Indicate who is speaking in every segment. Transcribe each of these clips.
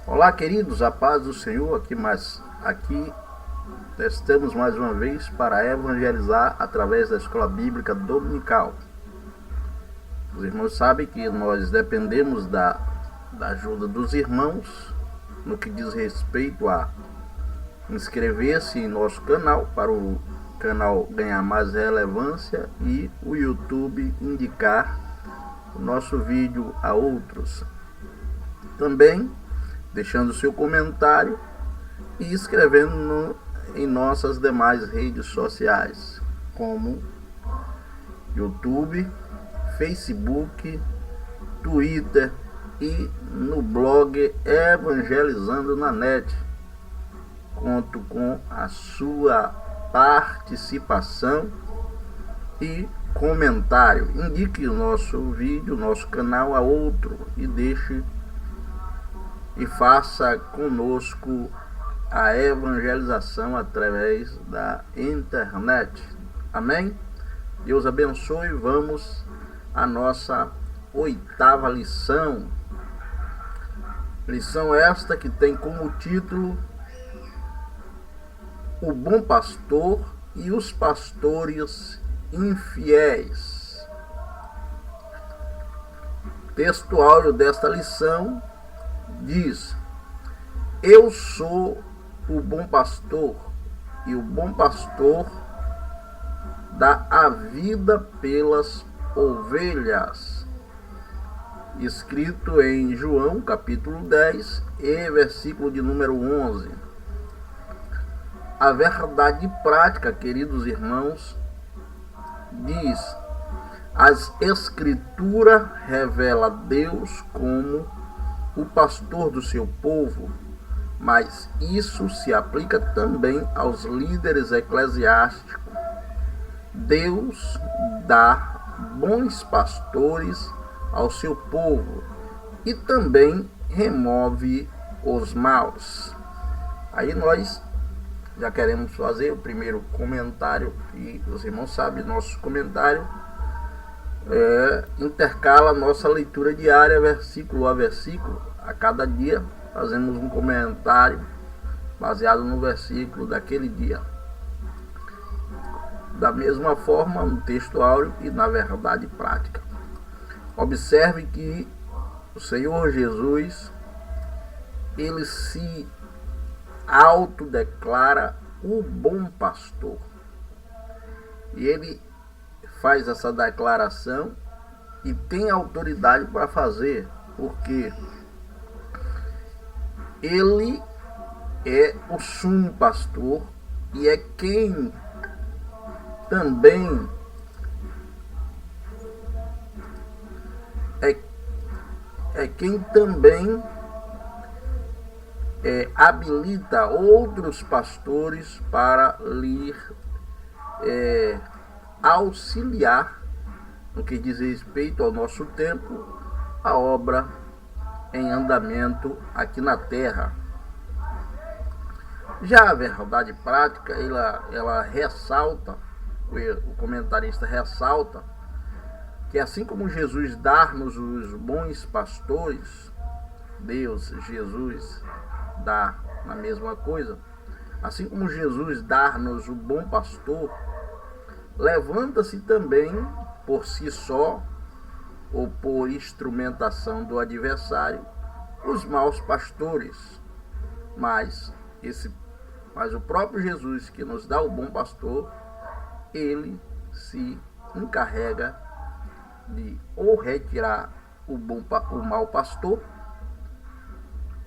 Speaker 1: Olá, queridos, a paz do Senhor. Aqui estamos mais uma vez para evangelizar através da Escola Bíblica Dominical. Os irmãos sabem que nós dependemos da ajuda dos irmãos no que diz respeito a inscrever-se em nosso canal, para o canal ganhar mais relevância e o YouTube indicar o nosso vídeo a outros. Também deixando seu comentário e escrevendo em nossas demais redes sociais, como YouTube, Facebook, Twitter e no blog Evangelizando na Net. Conto com a sua participação e comentário. Indique o nosso vídeo, nosso canal a outro e faça conosco a evangelização através da internet. Amém? Deus abençoe. Vamos à nossa 8ª lição. Lição esta que tem como título O Bom Pastor e os Pastores Infiéis. Texto áureo desta lição diz: Eu sou o bom pastor, e o bom pastor dá a vida pelas ovelhas. Escrito em João, capítulo 10, e versículo de número 11. A verdade prática, queridos irmãos, diz: as Escrituras revela Deus como o pastor do seu povo, mas isso se aplica também aos líderes eclesiásticos. Deus dá bons pastores ao seu povo e também remove os maus. Aí nós já queremos fazer o primeiro comentário, e os irmãos sabem, nosso comentário intercala nossa leitura diária, versículo a versículo. A cada dia fazemos um comentário baseado no versículo daquele dia. Da mesma forma, no texto áureo e na verdade prática. Observe que o Senhor Jesus, ele se autodeclara o bom pastor. E ele faz essa declaração e tem autoridade para fazer, porque ele é o sumo pastor e é quem também habilita outros pastores para lhe auxiliar no que diz respeito ao nosso tempo, a obra em andamento aqui na terra. Já a verdade prática, ela ressalta, o comentarista ressalta, que assim como Jesus dá-nos os bons pastores, Deus, Jesus, dá a mesma coisa. Assim como Jesus dá-nos o bom pastor, levanta-se também por si só ou por instrumentação do adversário os maus pastores. Mas o próprio Jesus, que nos dá o bom pastor, ele se encarrega de ou retirar o mau pastor,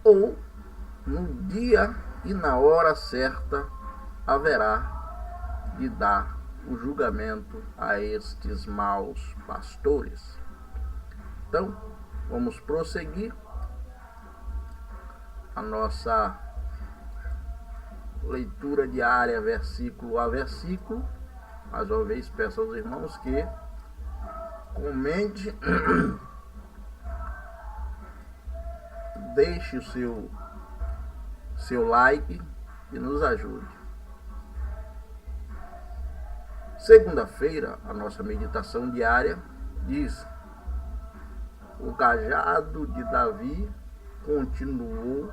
Speaker 1: ou no dia e na hora certa haverá de dar o julgamento a estes maus pastores. Então, vamos prosseguir a nossa leitura diária, versículo a versículo. Mais uma vez, peço aos irmãos que comente, deixe o seu like e nos ajude. Segunda-feira, a nossa meditação diária diz: o cajado de Davi continuou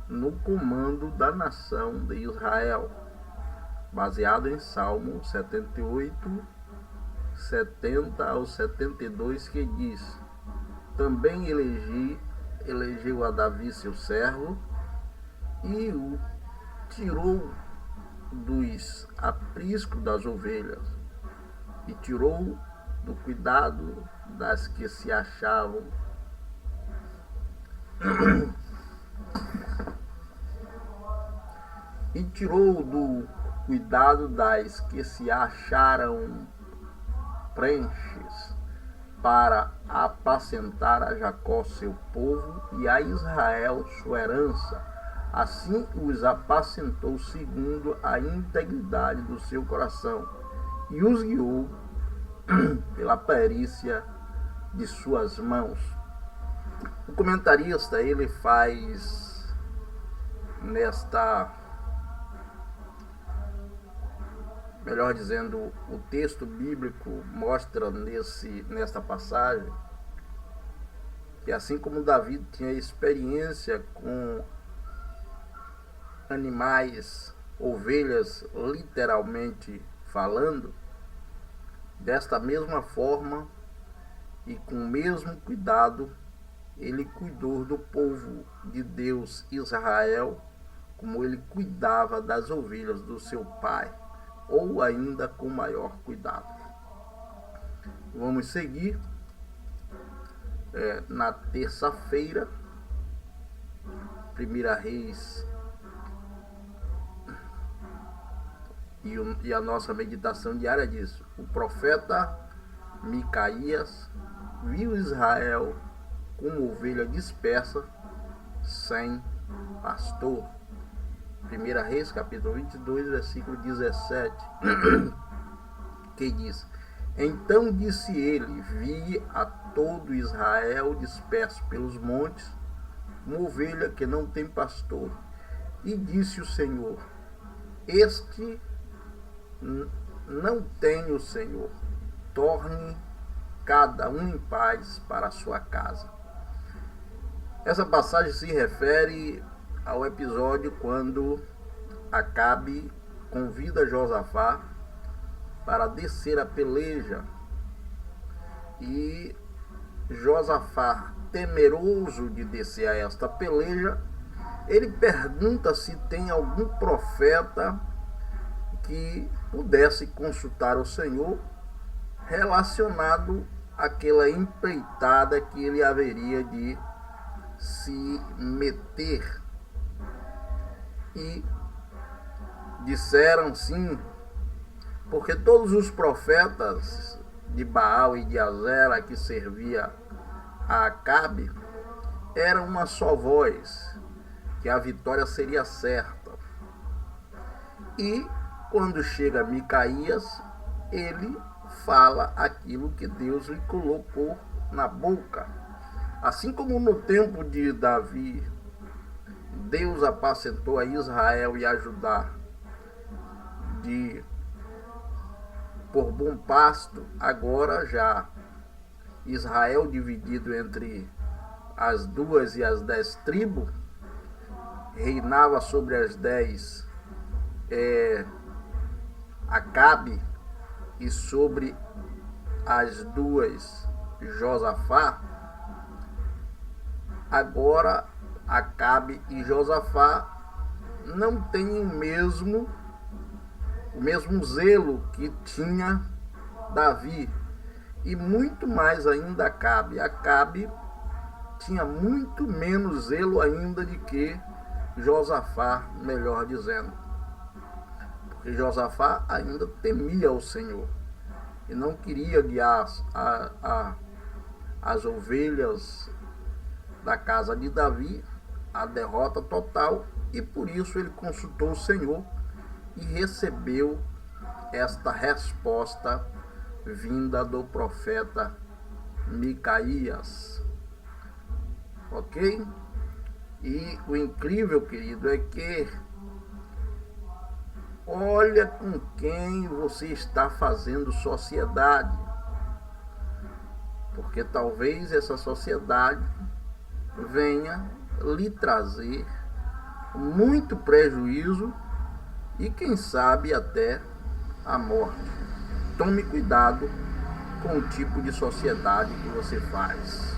Speaker 1: no comando da nação de Israel, baseado em Salmo 78, 70 ao 72, que diz: também elegeu a Davi seu servo e o tirou dos apriscos das ovelhas e tirou do cuidado das que se achavam e tirou do cuidado das que se acharam prenhes, para apacentar a Jacó seu povo e a Israel sua herança. Assim os apacentou segundo a integridade do seu coração e os guiou pela perícia de suas mãos. O comentarista, ele faz melhor dizendo, o texto bíblico mostra nesta passagem que, assim como Davi tinha experiência com animais, ovelhas, literalmente falando, desta mesma forma e com o mesmo cuidado, ele cuidou do povo de Deus, Israel, como ele cuidava das ovelhas do seu pai, ou ainda com maior cuidado. Vamos seguir na terça-feira, 1 Reis, e a nossa meditação diária diz: o profeta Micaías viu Israel como ovelha dispersa, sem pastor. 1 Reis, capítulo 22, versículo 17, que diz: então disse ele: vi a todo Israel disperso pelos montes, uma ovelha que não tem pastor. E disse o Senhor: este não tem o Senhor, torne cada um em paz para a sua casa. Essa passagem se refere ao episódio quando Acabe convida Josafá para descer a peleja, e Josafá, temeroso de descer a esta peleja, ele pergunta se tem algum profeta que pudesse consultar o Senhor relacionado àquela empreitada que ele haveria de se meter. E disseram sim, porque todos os profetas de Baal e de Azera que servia a Acabe eram uma só voz, que a vitória seria certa. E quando chega Micaías, ele fala aquilo que Deus lhe colocou na boca. Assim como no tempo de Davi, Deus apacentou a Israel e a Judá por bom pasto, agora já Israel dividido entre as 2 e as 10 tribos, reinava sobre as 10 Acabe, e sobre as 2 Josafá. Agora Acabe e Josafá não têm o mesmo zelo que tinha Davi, e muito mais ainda Acabe. Acabe tinha muito menos zelo ainda de que Josafá, melhor dizendo, porque Josafá ainda temia o Senhor e não queria guiar as ovelhas da casa de Davi à derrota total, e por isso ele consultou o Senhor e recebeu esta resposta vinda do profeta Micaías. Ok? E o incrível, querido, é que olha com quem você está fazendo sociedade, porque talvez essa sociedade venha lhe trazer muito prejuízo e quem sabe até a morte. Tome cuidado com o tipo de sociedade que você faz.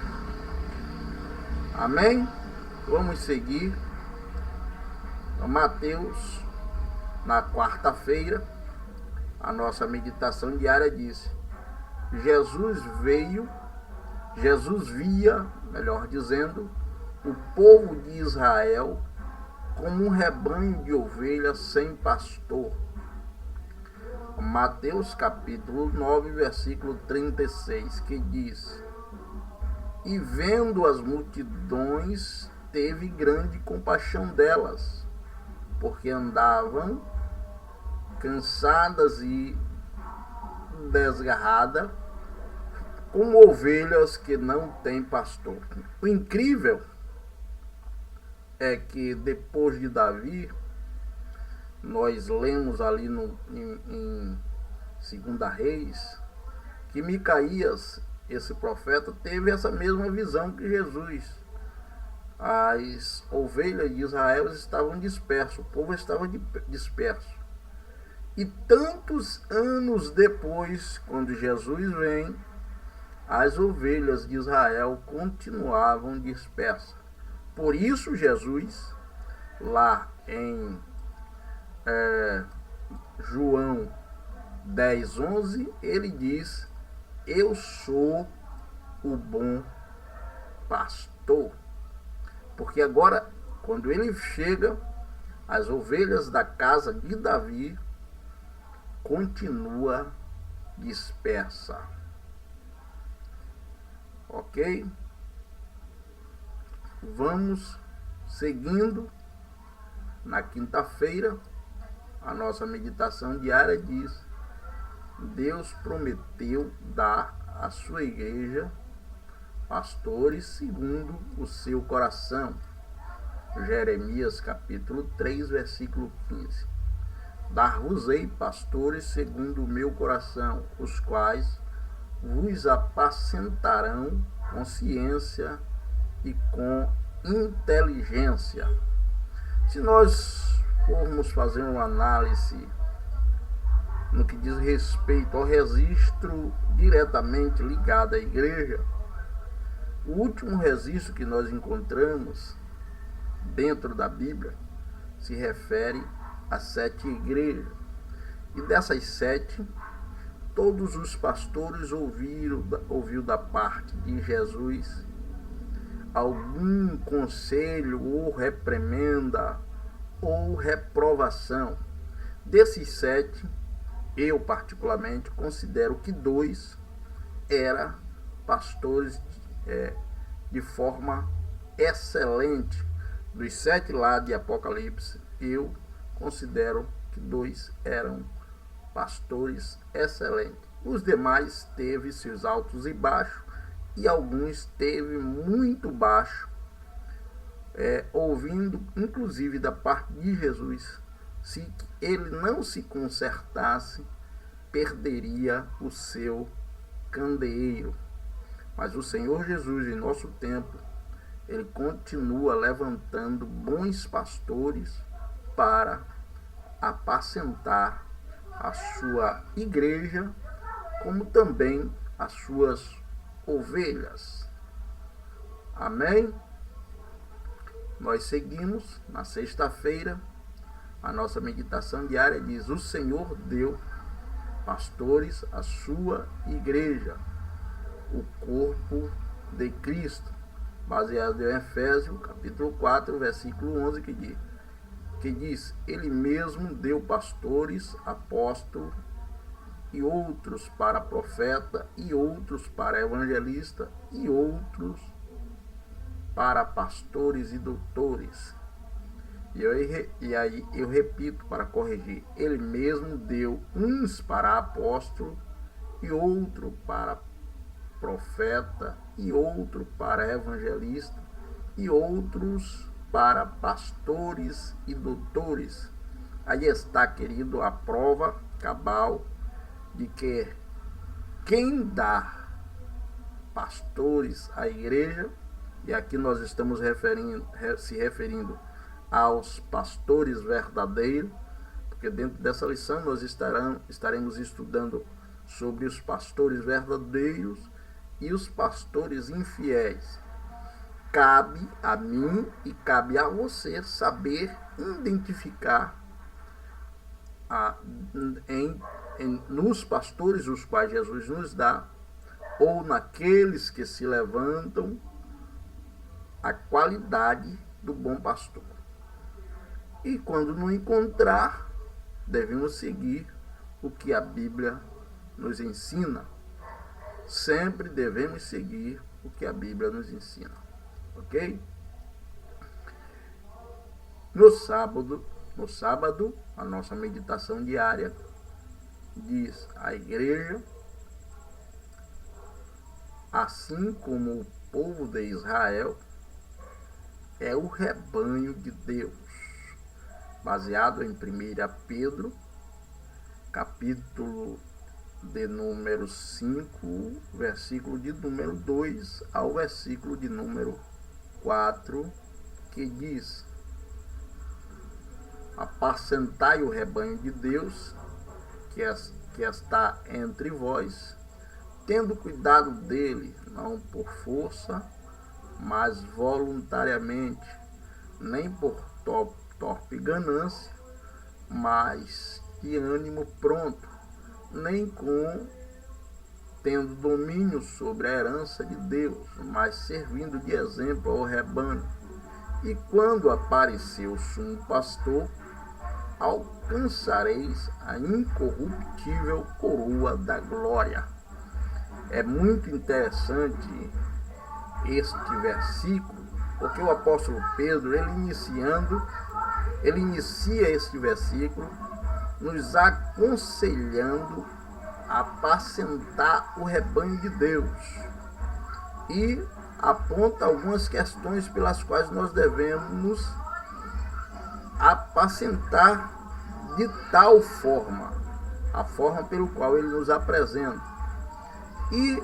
Speaker 1: Amém? Vamos seguir. Mateus, na quarta-feira, a nossa meditação diária disse: Jesus via, melhor dizendo, o povo de Israel como um rebanho de ovelhas sem pastor. Mateus capítulo 9, versículo 36, que diz: E vendo as multidões, teve grande compaixão delas, porque andavam cansadas e desgarradas, como ovelhas que não têm pastor. O incrível é que depois de Davi, nós lemos ali em 2 Reis, que Micaías, esse profeta, teve essa mesma visão que Jesus. As ovelhas de Israel estavam dispersas, o povo estava disperso. E tantos anos depois, quando Jesus vem, as ovelhas de Israel continuavam dispersas. Por isso Jesus, lá em João 10:11, ele diz: Eu sou o bom pastor. Porque agora, quando ele chega, as ovelhas da casa de Davi continua dispersa. Ok? Vamos seguindo. Na quinta-feira, a nossa meditação diária diz: Deus prometeu dar à sua igreja pastores segundo o seu coração. Jeremias capítulo 3, versículo 15. Dar-vos-ei pastores segundo o meu coração, os quais vos apacentarão com ciência e com inteligência. Se nós formos fazer uma análise no que diz respeito ao registro diretamente ligado à igreja, o último registro que nós encontramos dentro da Bíblia se refere a 7 igrejas. E dessas 7, todos os pastores ouviram da parte de Jesus algum conselho ou reprimenda ou reprovação. Desses 7, eu particularmente considero que 2 eram pastores de forma excelente. Dos 7 lá de Apocalipse, eu considero que 2 eram pastores excelentes. Os demais teve seus altos e baixos, e alguns teve muito baixo, ouvindo inclusive da parte de Jesus, se ele não se consertasse, perderia o seu candeeiro. Mas o Senhor Jesus, em nosso tempo, ele continua levantando bons pastores para apacentar a sua igreja, como também as suas ovelhas. Amém? Nós seguimos na sexta-feira. A nossa meditação diária diz: o Senhor deu pastores à sua igreja, o corpo de Cristo, baseado em Efésios capítulo 4, versículo 11, que diz: ele mesmo deu pastores, apóstolos, e outros para profeta, e outros para evangelista, e outros para pastores e doutores. E aí eu repito para corrigir: ele mesmo deu uns para apóstolo, e outro para profeta, e outro para evangelista, e outros para pastores e doutores. Aí está, querido, a prova cabal de que quem dá pastores à igreja e aqui nós estamos se referindo aos pastores verdadeiros, porque dentro dessa lição nós estaremos estudando sobre os pastores verdadeiros e os pastores infiéis. Cabe a mim e cabe a você saber identificar nos pastores os quais Jesus nos dá, ou naqueles que se levantam, a qualidade do bom pastor. E quando não encontrar, devemos seguir o que a Bíblia nos ensina. Sempre devemos seguir o que a Bíblia nos ensina. Ok? No sábado, a nossa meditação diária diz: a igreja, assim como o povo de Israel, é o rebanho de Deus. Baseado em 1 Pedro, capítulo de número 5, versículo de número 2 ao versículo de número 4, que diz: apacentai o rebanho de Deus, que está entre vós, tendo cuidado dele, não por força, mas voluntariamente, nem por torpe ganância, mas de ânimo pronto, nem tendo domínio sobre a herança de Deus, mas servindo de exemplo ao rebanho. E quando aparecer o sumo pastor, alcançareis a incorruptível coroa da glória. É muito interessante este versículo, porque o apóstolo Pedro, ele inicia este versículo nos aconselhando a apacentar o rebanho de Deus e aponta algumas questões pelas quais nós devemos apacentar de tal forma, a forma pelo qual ele nos apresenta. E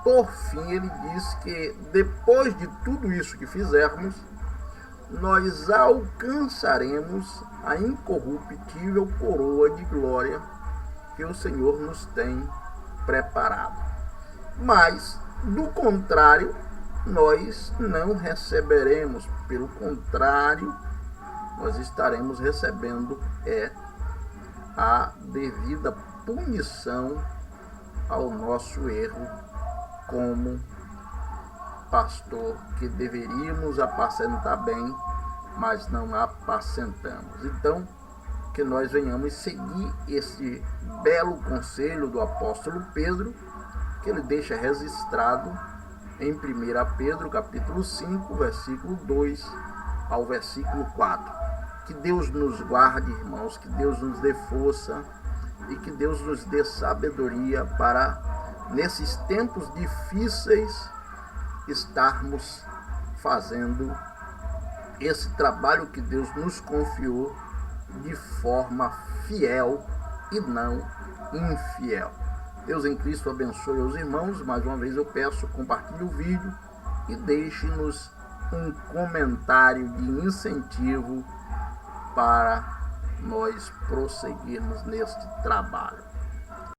Speaker 1: por fim ele diz que depois de tudo isso que fizermos, nós alcançaremos a incorruptível coroa de glória que o Senhor nos tem preparado. Mas, do contrário, nós não receberemos. Pelo contrário, nós estaremos recebendo a devida punição ao nosso erro como pastor, que deveríamos apacentar bem, mas não apacentamos. Então, que nós venhamos seguir esse belo conselho do apóstolo Pedro, que ele deixa registrado em 1 Pedro, capítulo 5, versículo 2 ao versículo 4. Que Deus nos guarde, irmãos, que Deus nos dê força e que Deus nos dê sabedoria para, nesses tempos difíceis, estarmos fazendo esse trabalho que Deus nos confiou de forma fiel e não infiel. Deus em Cristo abençoe os irmãos. Mais uma vez eu peço, compartilhe o vídeo e deixe-nos um comentário de incentivo para nós prosseguirmos neste trabalho.